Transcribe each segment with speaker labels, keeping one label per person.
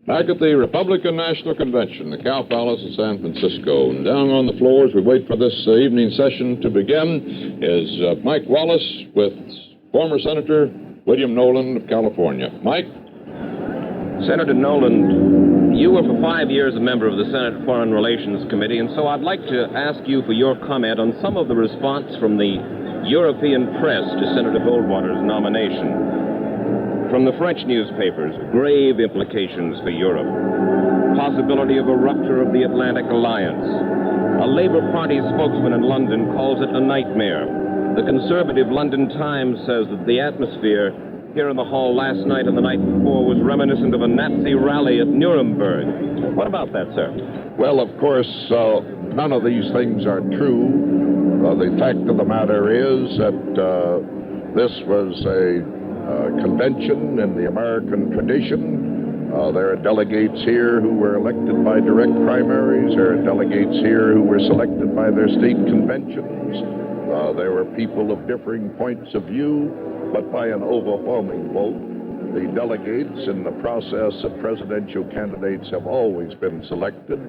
Speaker 1: Back at the Republican National Convention, the Cow Palace in San Francisco. And down on the floor as we wait for this evening session to begin is Mike Wallace with former Senator William Nolan of California. Mike?
Speaker 2: Senator Nolan, you were for 5 years a member of the Senate Foreign Relations Committee, and so I'd like to ask you for your comment on some of the response from the European press to Senator Goldwater's nomination. From the French newspapers, grave implications for Europe. Possibility of a rupture of the Atlantic Alliance. A Labour Party spokesman in London calls it a nightmare. The conservative London Times says that the atmosphere here in the hall last night and the night before was reminiscent of a Nazi rally at Nuremberg. What about that, sir?
Speaker 3: Well, of course, none of these things are true. The fact of the matter is that this was a convention in the American tradition. There are delegates here who were elected by direct primaries. There are delegates here who were selected by their state conventions. There were people of differing points of view, but by an overwhelming vote, the delegates in the process of presidential candidates have always been selected,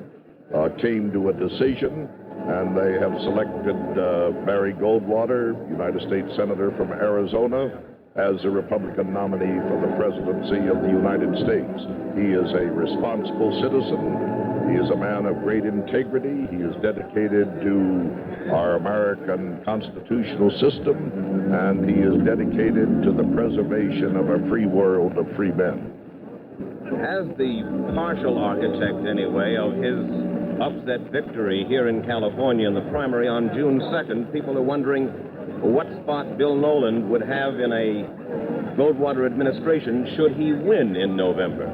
Speaker 3: came to a decision, and they have selected Barry Goldwater, United States Senator from Arizona, as a Republican nominee for the presidency of the United States. He is a responsible citizen. He is a man of great integrity. He is dedicated to our American constitutional system, and he is dedicated to the preservation of a free world of free men.
Speaker 2: As the partial architect, anyway, of his upset victory here in California in the primary on June 2nd, people are wondering what spot Bill Nolan would have in a Goldwater administration should he win in November.